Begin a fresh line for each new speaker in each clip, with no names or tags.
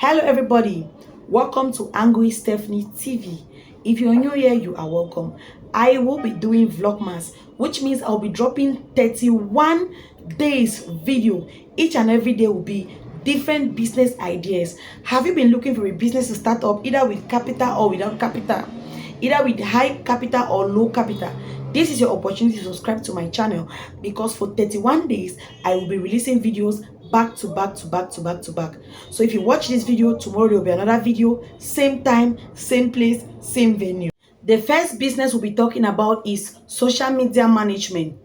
Hello everybody, welcome to AngwiStephanie TV. If you're new here, you are welcome. I will be doing vlogmas, which means I'll be dropping 31 days video. Each and every day will be different business ideas. Have you been looking for a business to start up, either with capital or without capital, either with high capital or low capital? This is your opportunity to subscribe to my channel, because for 31 days I will be releasing videos back to back. So if you watch this video, tomorrow there will be another video, same time, same place, same venue. The first business we'll be talking about is social media management.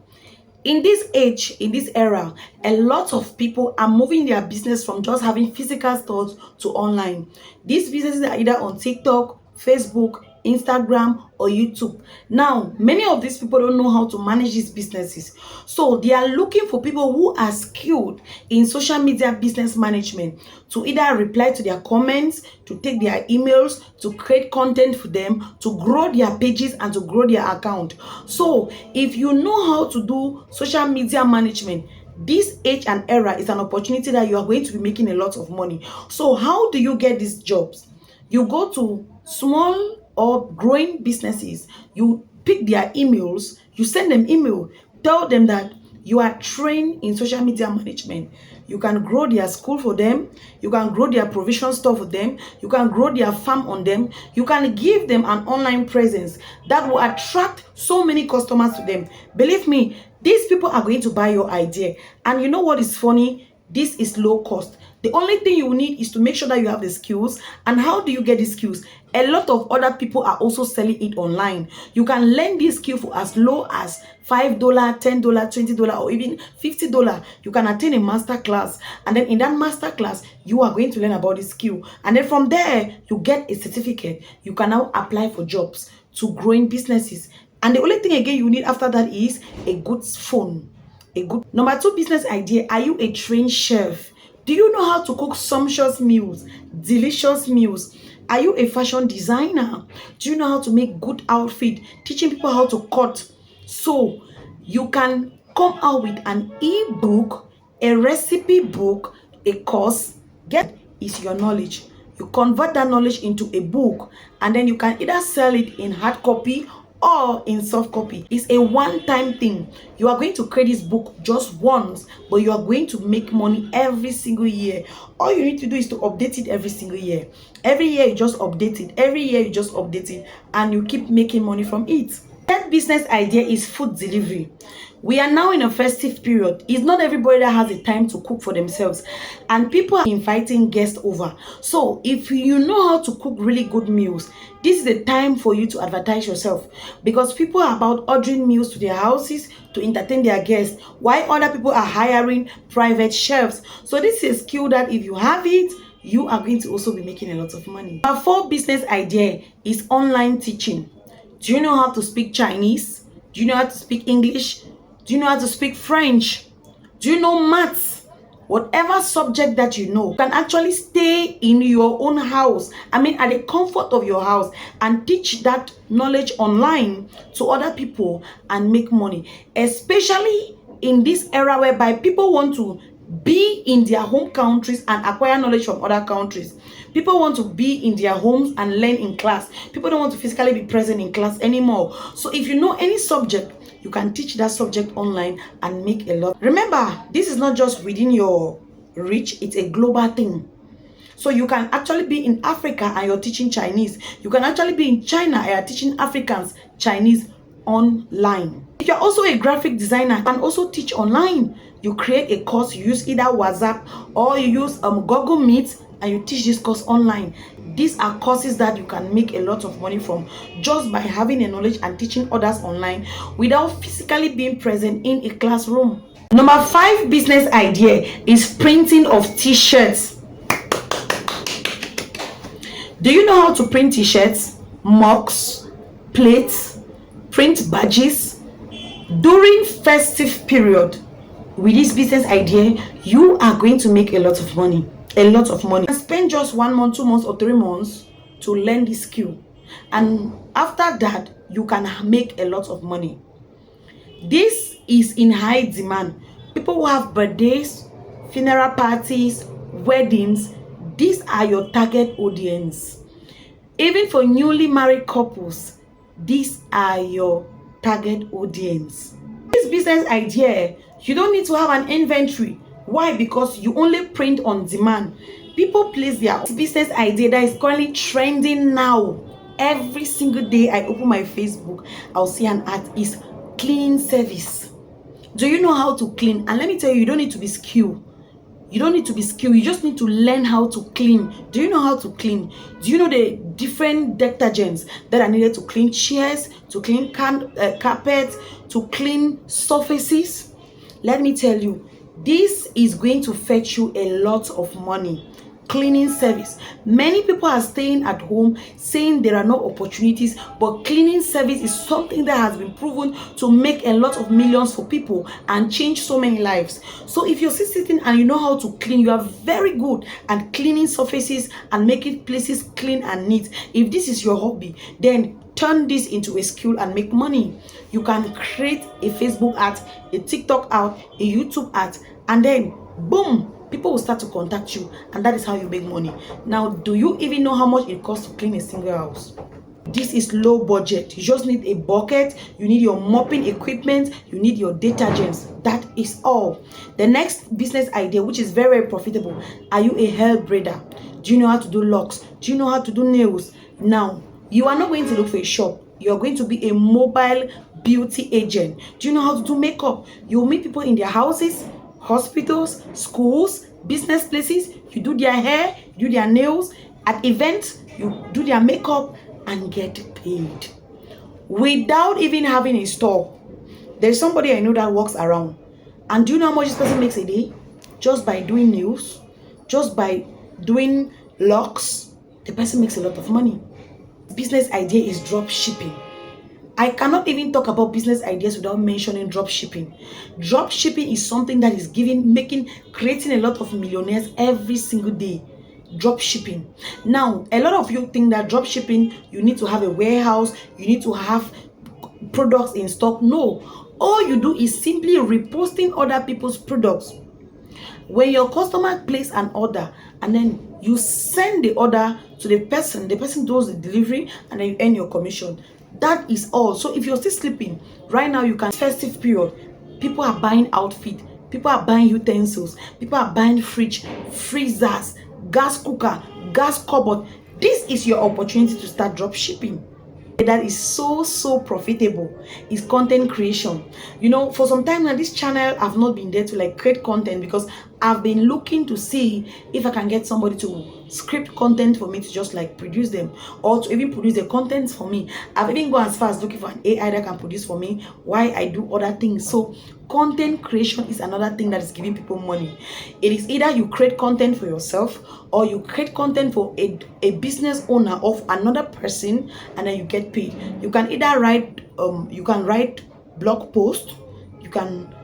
In this age, in this era, a lot of people are moving their business from just having physical stores to online. These businesses are either on TikTok, Facebook, Instagram, or YouTube. Now, many of these people don't know how to manage these businesses. So they are looking for people who are skilled in social media business management to either reply to their comments, to take their emails, to create content for them, to grow their pages and to grow their account. So if you know how to do social media management, this age and era is an opportunity that you are going to be making a lot of money. So how do you get these jobs? You go to small or growing businesses, you pick their emails, you send them email, tell them that you are trained in social media management. You can grow their school for them, you can grow their provision store for them, you can grow their farm on them, you can give them an online presence that will attract so many customers to them. Believe me, these people are going to buy your idea. And you know what is funny? This is low cost. The only thing you need is to make sure that you have the skills. And how do you get these skills? A lot of other people are also selling it online. You can learn this skill for as low as $5, $10, $20, or even $50. You can attend a master class, and then in that master class you are going to learn about this skill, and then from there you get a certificate. You can now apply for jobs to growing businesses. And the only thing again you need after that is a good phone. Number 2 business idea: are you a trained chef? Do you know how to cook sumptuous meals, delicious meals? Are you a fashion designer? Do you know how to make good outfit, teaching people how to cut? So you can come out with an ebook, a recipe book, a course. Get is your knowledge. You convert that knowledge into a book, and then you can either sell it in hard copy or in soft copy. It's a one-time thing. You are going to create this book just once, but you are going to make money every single year. All you need to do is to update it every single year. Every year you just update it. Every year you just update it, and you keep making money from it. That business idea is food delivery. We are now in a festive period. It's not everybody that has the time to cook for themselves, and people are inviting guests over. So if you know how to cook really good meals, this is the time for you to advertise yourself, because people are about ordering meals to their houses to entertain their guests, while other people are hiring private chefs. So this is a skill that if you have it, you are going to also be making a lot of money. Our 4th business idea is online teaching. Do you know how to speak Chinese? Do you know how to speak English? Do you know how to speak French? Do you know maths? Whatever subject that you know, you can actually stay in your own house, at the comfort of your house, and teach that knowledge online to other people and make money. Especially in this era whereby people want to be in their home countries and acquire knowledge from other countries. People want to be in their homes and learn in class. People don't want to physically be present in class anymore. So if you know any subject, you can teach that subject online and make a lot. Remember, this is not just within your reach, it's a global thing. So you can actually be in Africa and you're teaching Chinese. You can actually be in China and you're teaching Africans Chinese online. If you're also a graphic designer, you can also teach online. You create a course, you use either WhatsApp or you use Google Meet, and you teach this course online. These are courses that you can make a lot of money from just by having a knowledge and teaching others online without physically being present in a classroom. Number 5 business idea is printing of t-shirts. Do you know how to print t-shirts, mugs, plates, print badges? During festive period, with this business idea, you are going to make a lot of money. And spend just 1 month, 2 months, or 3 months to learn this skill, and after that you can make a lot of money. This is in high demand. People who have birthdays, funeral parties, weddings, These are your target audience. Even for newly married couples, these are your target audience. This business idea, you don't need to have an inventory. Why? Because you only print on demand. People place their business idea that is currently trending now. Every single day I open my Facebook, I'll see an ad is cleaning service. Do you know how to clean? And let me tell you, you don't need to be skilled. You don't need to be skilled. You just need to learn how to clean. Do you know how to clean? Do you know the different detergents that are needed to clean chairs, to clean carpet, to clean surfaces? Let me tell you, this is going to fetch you a lot of money. Cleaning service. Many people are staying at home saying there are no opportunities, but cleaning service is something that has been proven to make a lot of millions for people and change so many lives. So if you're sitting and you know how to clean, you are very good at cleaning surfaces and making places clean and neat. If this is your hobby, then turn this into a skill and make money. You can create a Facebook ad, a TikTok ad, a YouTube ad, and then boom, people will start to contact you, and that is how you make money. Now, do you even know how much it costs to clean a single house? This is low budget. You just need a bucket, you need your mopping equipment, you need your detergents. That is all. The next business idea, which is very, very profitable, are you a hair braider? Do you know how to do locks? Do you know how to do nails? Now, you are not going to look for a shop. You are going to be a mobile beauty agent. Do you know how to do makeup? You will meet people in their houses, hospitals, schools, business places. You do their hair, you do their nails. At events, you do their makeup and get paid without even having a store. There's somebody I know that walks around, and do you know how much this person makes a day? Just by doing nails, just by doing locks, the person makes a lot of money. Business idea is drop shipping. I cannot even talk about business ideas without mentioning drop shipping. Drop shipping is something that is creating a lot of millionaires every single day. Drop shipping. Now, a lot of you think that drop shipping, you need to have a warehouse, you need to have products in stock. No, all you do is simply reposting other people's products. When your customer place an order and then you send the order to the person does the delivery, and then you earn your commission. That is all. So if you're still sleeping right now, you can festive period. People are buying outfit, people are buying utensils, people are buying fridge, freezers, gas cooker, gas cupboard. This is your opportunity to start drop shipping. That is so profitable is content creation. You know, for some time now, this channel I've not been there to like create content because I've been looking to see if I can get somebody to script content for me to just like produce them, or to even produce the content for me. I've even gone as far as looking for an AI that can produce for me while I do other things. So content creation is another thing that is giving people money. It is either you create content for yourself or you create content for a business owner of another person, and then you get paid. You can either write blog post, you can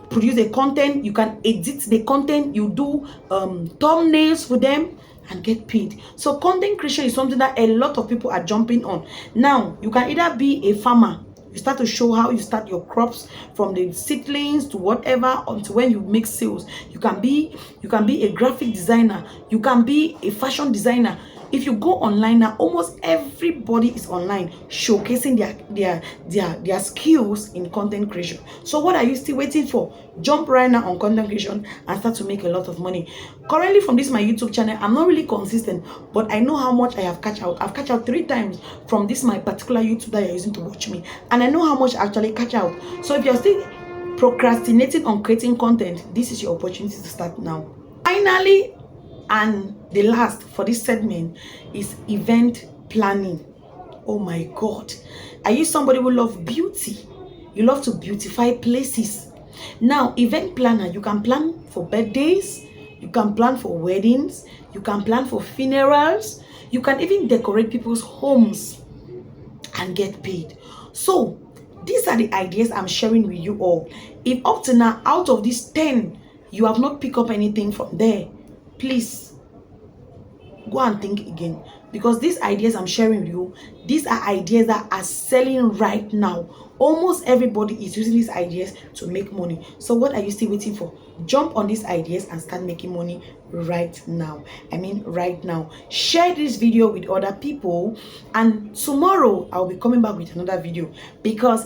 produce the content, you can edit the content, you do thumbnails for them and get paid. So content creation is something that a lot of people are jumping on. Now, you can either be a farmer. You start to show how you start your crops from the seedlings to whatever until when you make sales. You can be a graphic designer. You can be a fashion designer. If you go online now, almost everybody is online showcasing their skills in content creation. So what are you still waiting for? Jump right now on content creation and start to make a lot of money. Currently from this my YouTube channel, I'm not really consistent, but I know how much I have catch out. I've catch out 3 times from this my particular YouTube that you're using to watch me, and I know how much I actually catch out. So if you're still procrastinating on creating content, this is your opportunity to start now. Finally, and the last for this segment is event planning. Oh my God, are you somebody who loves beauty? You love to beautify places. Now, event planner, you can plan for birthdays, you can plan for weddings, you can plan for funerals, you can even decorate people's homes and get paid. So these are the ideas I'm sharing with you all. If up to now, out of these 10, you have not picked up anything from there, please go and think again, because these ideas I'm sharing with you, these are ideas that are selling right now. Almost everybody is using these ideas to make money. So what are you still waiting for? Jump on these ideas and start making money right now. I mean right now. Share this video with other people, and tomorrow I'll be coming back with another video, because